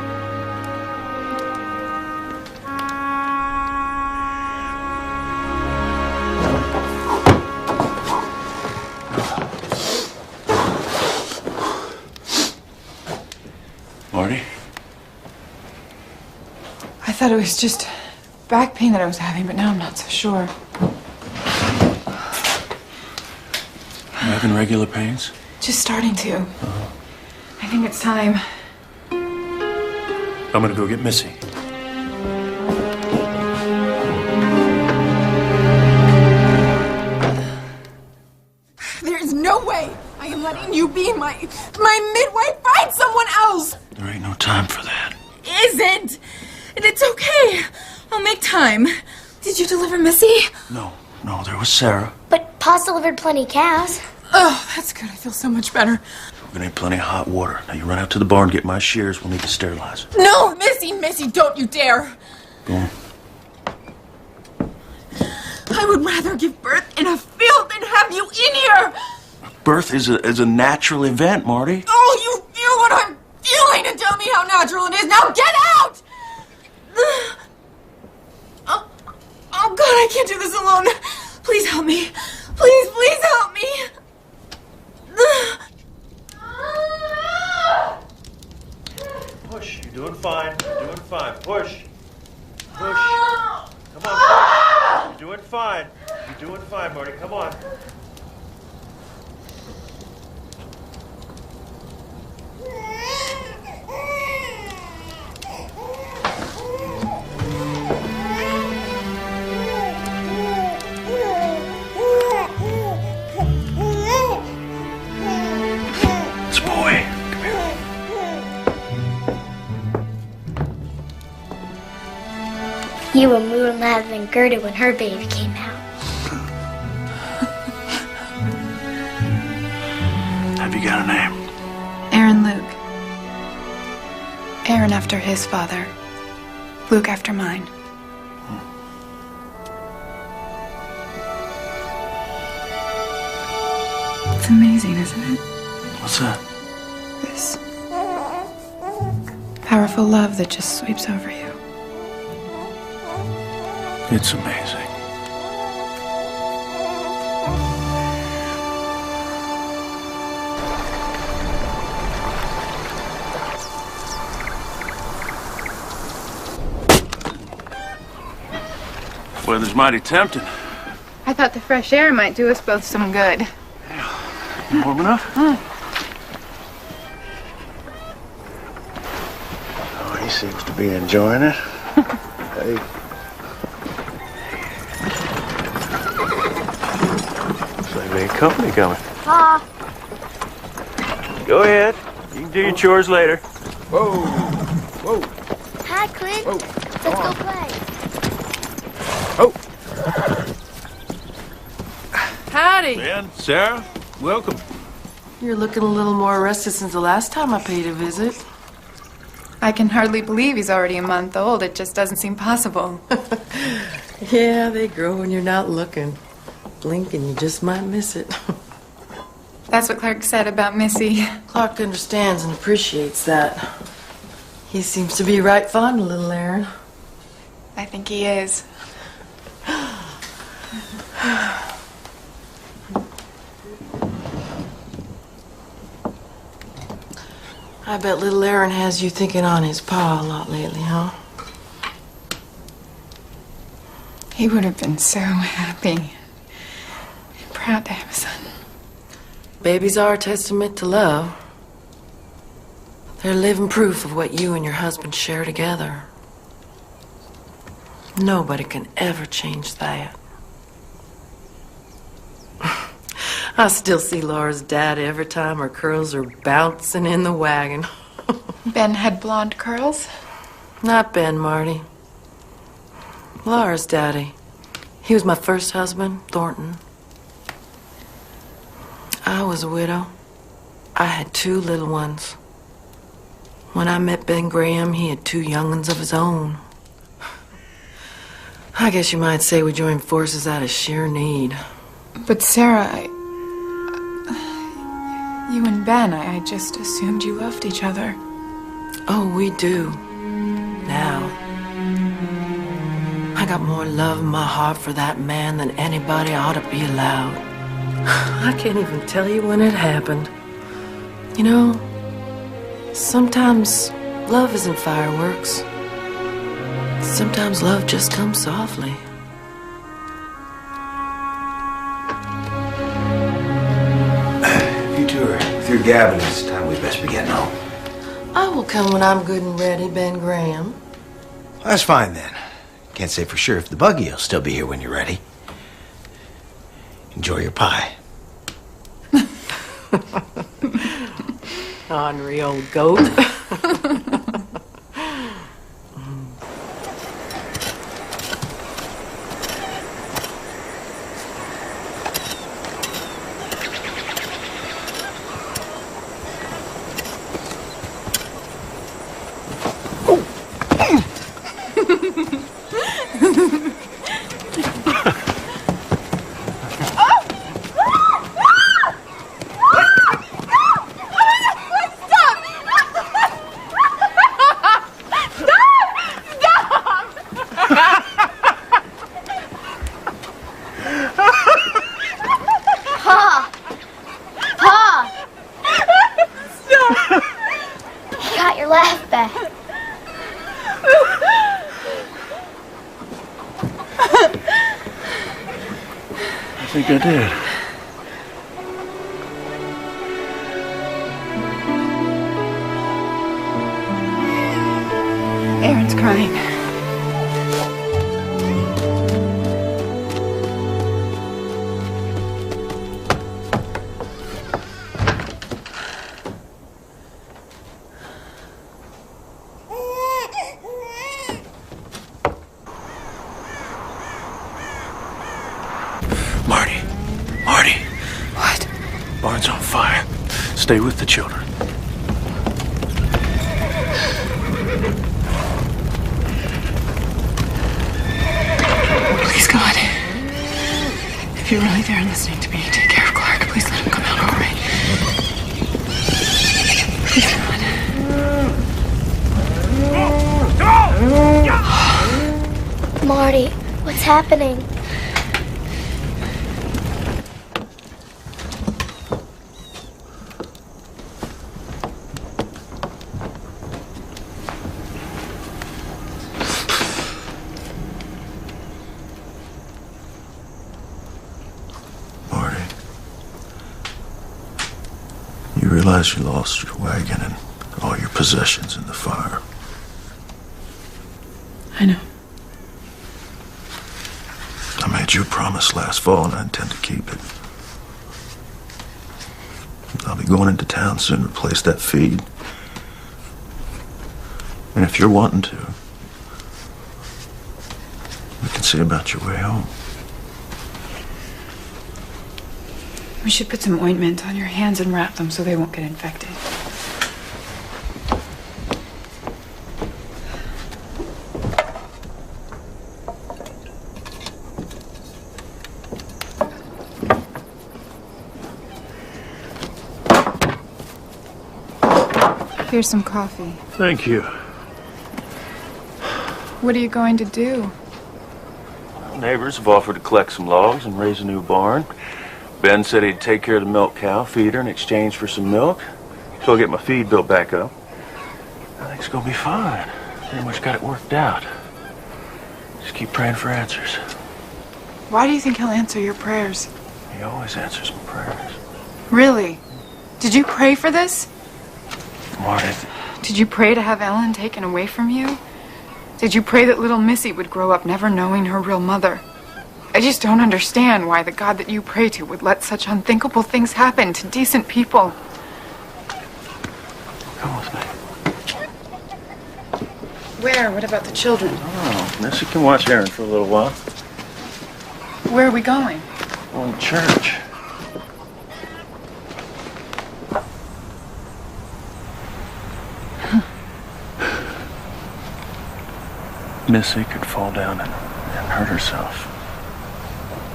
Marty? I thought it was just back pain that I was having, but now I'm not so sure. You having regular pains? Just starting to. I think it's time. I'm gonna go get Missy. There is no way I am letting you be my midwife. Find someone else. There ain't no time for that. Isn't. And it's okay. I'll make time. Did you deliver Missy? No, there was Sarah. But pa's delivered plenty of cows. Oh, that's good. I feel so much better. We're gonna need plenty of hot water. Now you run out to the barn, get my shears. We'll need to sterilize it. No, Missy, don't you dare. Go on. I would rather give birth in a field than have you in here. Birth is a natural event, Marty. Oh, you feel what I'm feeling and tell me how natural it is. Now get out! Oh, God, I can't do this alone. Please help me. Please help me. Push. You're doing fine. You're doing fine. Push. Push. Come on, push. You're doing fine. You're doing fine, Marty. Come on. This boy. Come here. You were moving louder than Gerda when her baby came out. Have you got a name? Aaron Luke. Aaron after his father. Luke after mine. It's amazing, isn't it? What's that? This powerful love that just sweeps over you. It's amazing. Weather's mighty tempting. I thought the fresh air might do us both some good. Warm enough? Oh, he seems to be enjoying it. Hey. Looks like they ain't company coming. Pa. Go ahead. You can do your chores later. Whoa. Whoa. Hi, Clint. Whoa. Let's go play. Oh. Howdy. Ben, Sarah, welcome. You're looking a little more rested since the last time I paid a visit. I can hardly believe he's already a month old. It just doesn't seem possible. Yeah, they grow when you're not looking. Blink and you just might miss it. That's what Clark said about Missy. Clark understands and appreciates that. He seems to be right fond of little Aaron. I think he is. I bet little Aaron has you thinking on his pa a lot lately, huh? He would have been so happy and proud to have a son. Babies are a testament to love. They're living proof of what you and your husband share together. Nobody can ever change that. I still see Laura's dad every time her curls are bouncing in the wagon. Ben had blonde curls? Not Ben, Marty. Laura's daddy. He was my first husband, Thornton. I was a widow. I had 2 little ones. When I met Ben Graham, he had 2 young ones of his own. I guess you might say we joined forces out of sheer need. But Sarah, you and Ben, I just assumed you loved each other. Oh, we do. Now. I got more love in my heart for that man than anybody ought to be allowed. I can't even tell you when it happened. You know, sometimes love isn't fireworks. Sometimes love just comes softly. If you two are through gabbing, it's time we best be getting home. I will come when I'm good and ready, Ben Graham. That's fine then. Can't say for sure if the buggy will still be here when you're ready. Enjoy your pie. Ornery old goat. I think I did. Aaron's crying. Marty. What? Barn's on fire. Stay with the children. Please, God. If you're really there and listening to me, take care of Clark. Please let him come out all right. Please, God. Marty, what's happening? You realize you lost your wagon and all your possessions in the fire. I know. I made you a promise last fall, and I intend to keep it. I'll be going into town soon to replace that feed. And if you're wanting to, we can see about your way home. We should put some ointment on your hands and wrap them so they won't get infected. Here's some coffee. Thank you. What are you going to do? Neighbors have offered to collect some logs and raise a new barn. Ben said he'd take care of the milk cow, feed her in exchange for some milk. So I'll get my feed built back up. I think it's gonna be fine. Pretty much got it worked out. Just keep praying for answers. Why do you think he'll answer your prayers? He always answers my prayers. Really? Did you pray for this? Marty, Did you pray to have Ellen taken away from you? Did you pray that little Missy would grow up never knowing her real mother? I just don't understand why the God that you pray to would let such unthinkable things happen to decent people. come with me. Where? What about the children? Oh, Missy can watch Aaron for a little while. Where are we going? Going to church. Missy could fall down and hurt herself.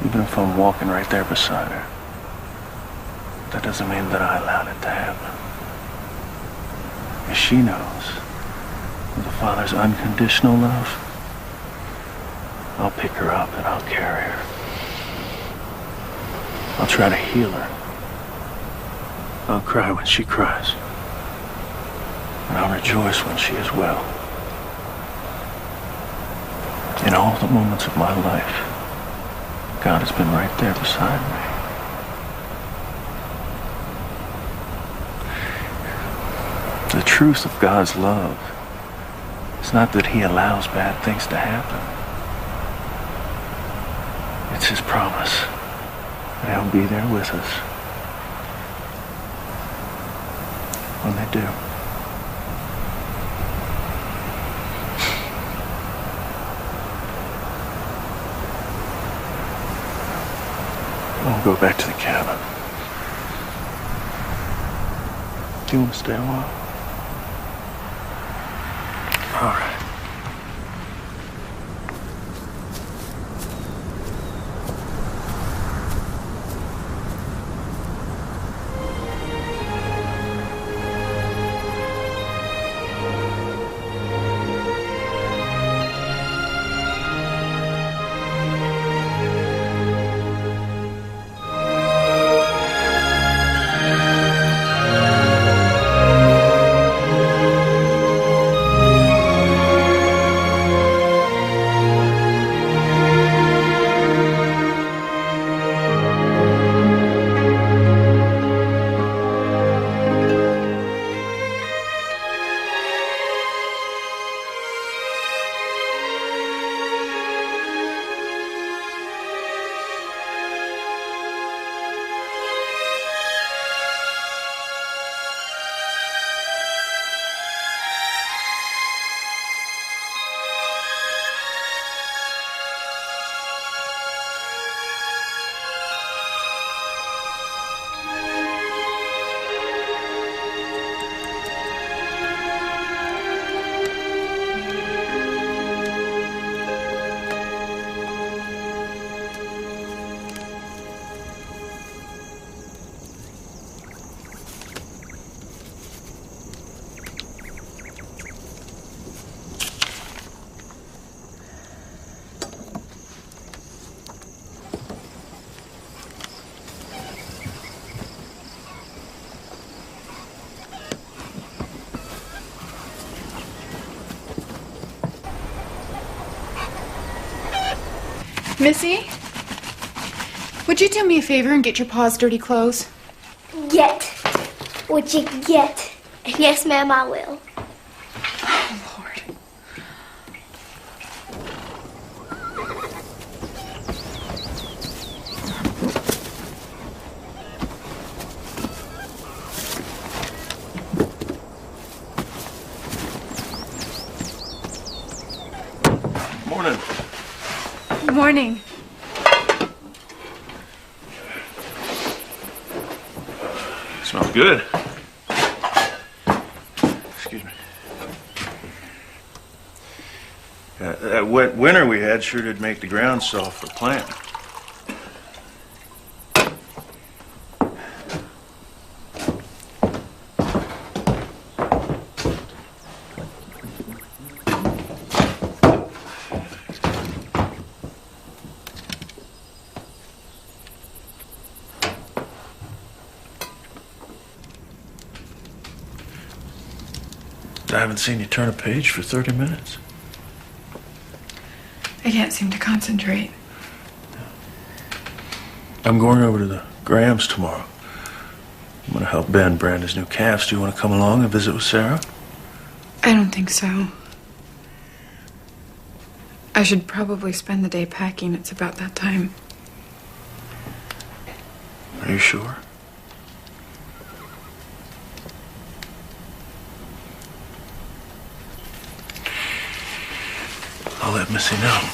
Even if I'm walking right there beside her. That doesn't mean that I allowed it to happen. If she knows of the Father's unconditional love, I'll pick her up and I'll carry her. I'll try to heal her. I'll cry when she cries. And I'll rejoice when she is well. In all the moments of my life, God has been right there beside me. The truth of God's love is not that He allows bad things to happen. It's His promise that He'll be there with us when they do. We'll go back to the cabin. Do you want to stay a while? All right. Missy? Would you do me a favor and get your pa's dirty clothes? Get what you can get. And yes, ma'am, I will. Oh, Lord. Morning. Good morning. Smells good. Excuse me. That wet winter we had sure did make the ground soft for planting. I haven't seen you turn a page for 30 minutes. I can't seem to concentrate. I'm going over to the Grahams tomorrow. I'm going to help Ben brand his new calves. Do you want to come along and visit with Sarah? I don't think so. I should probably spend the day packing. It's about that time. Are you sure? I'll let Missy know.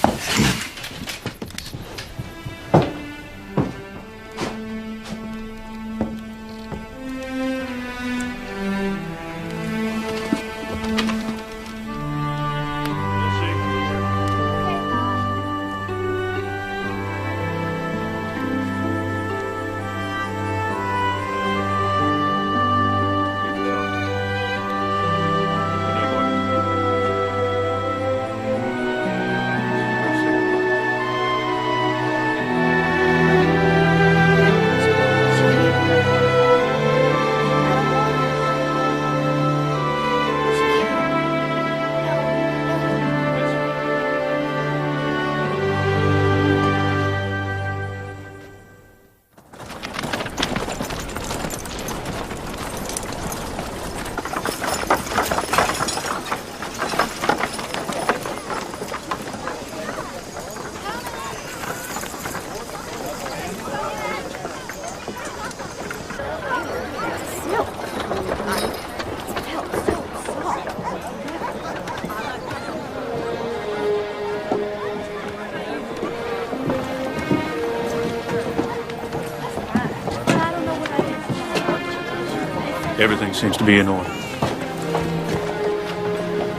Everything seems to be in order.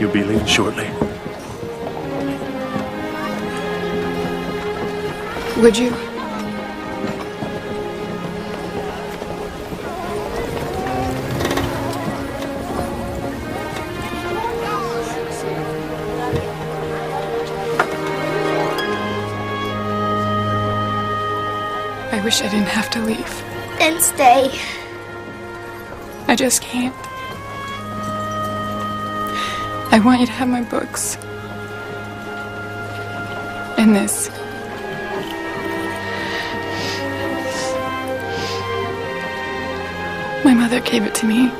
You'll be leaving shortly. Would you? I wish I didn't have to leave. Then stay. I just can't. I want you to have my books. And this. My mother gave it to me.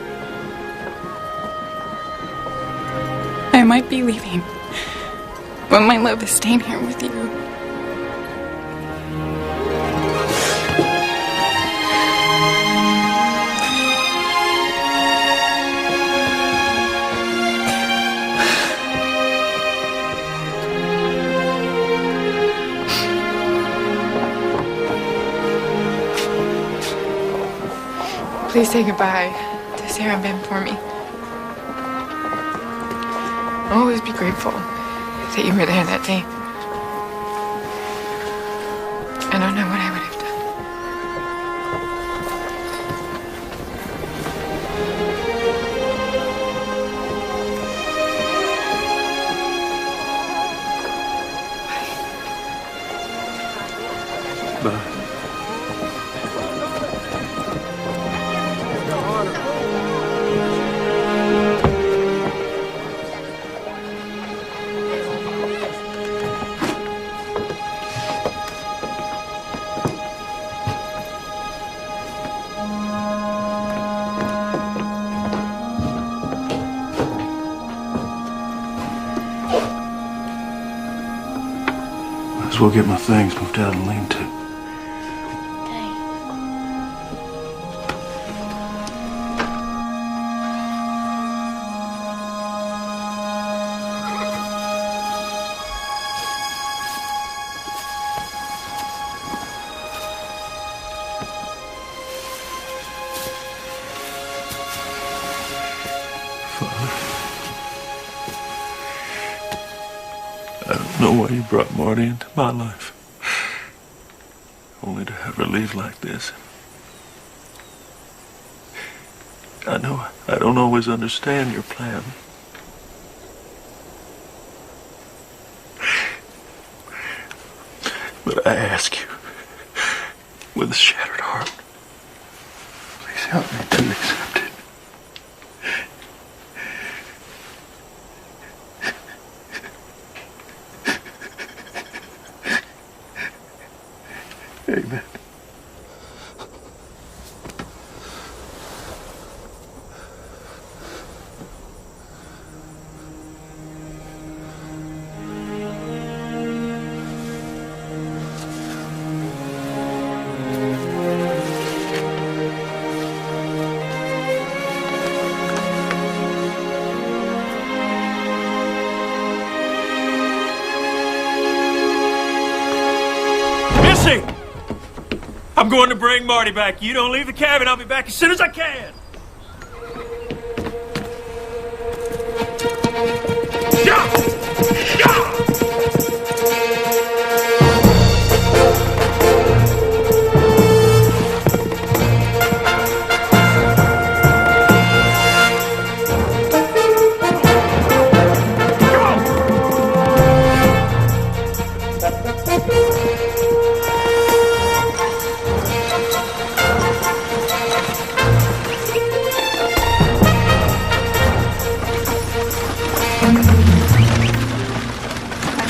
I might be leaving, but my love is staying here with you. Please say goodbye to Sarah and Ben for me. I'll always be grateful that you were there that day. I don't know what I would have done. Bye. Might as well get my things moved out and lean to. I don't know why you brought Marty into my life. Only to have her leave like this. I know I don't always understand your plan. But I ask you, with a shattered heart, please help me to accept it. Amen. Missy! I'm going to bring Marty back. You don't leave the cabin. I'll be back as soon as I can.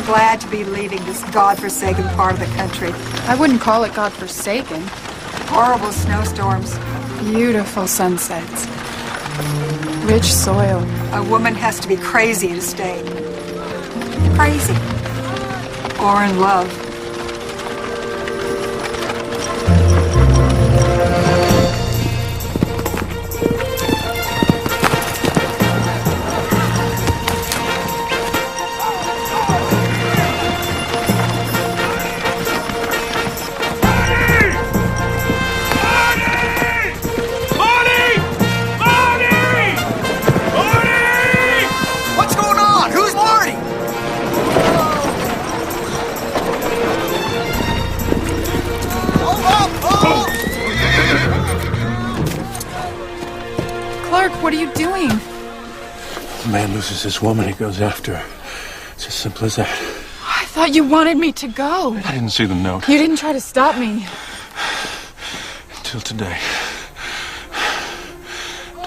Glad to be leaving this godforsaken part of the country. I wouldn't call it godforsaken. Horrible snowstorms. Beautiful sunsets. Rich soil. A woman has to be crazy to stay. Crazy. Or in love. What are you doing? A man loses his woman, he goes after her. It's as simple as that. I thought you wanted me to go. I didn't see the note. You didn't try to stop me. Until today.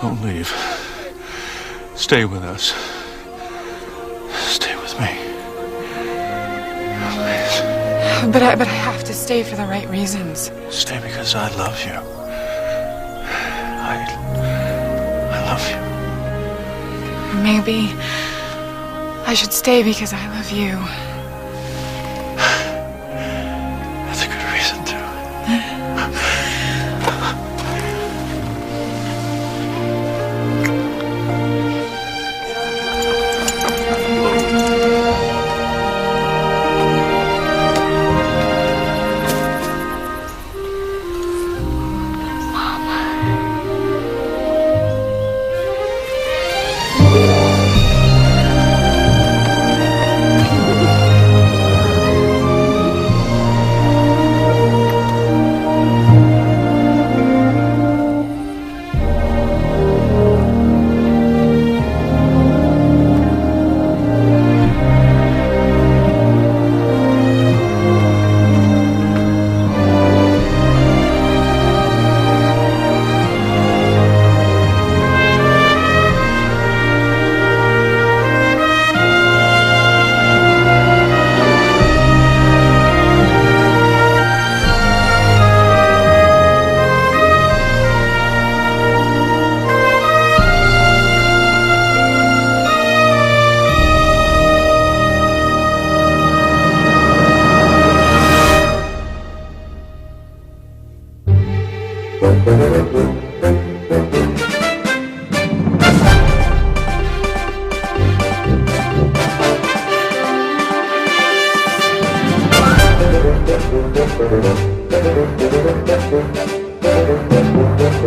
Don't leave. Stay with us. Stay with me. Please. But I have to stay for the right reasons. Stay because I love you. I love you. Maybe I should stay because I love you. That's a good reason to.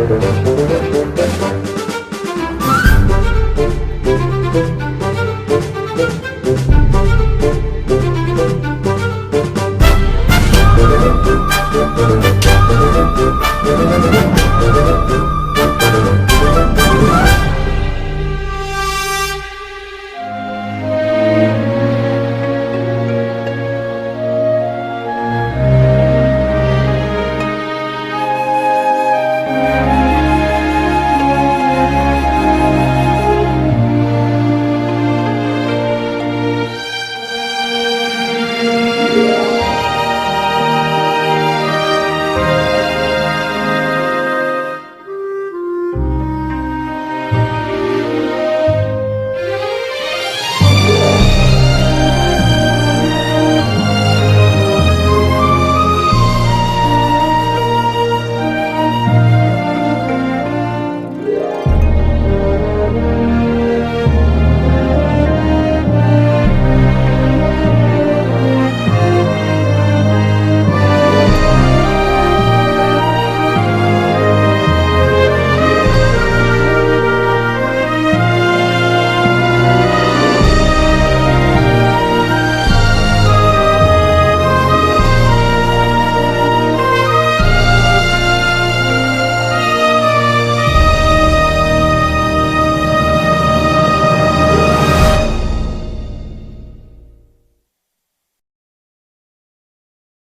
Thank you.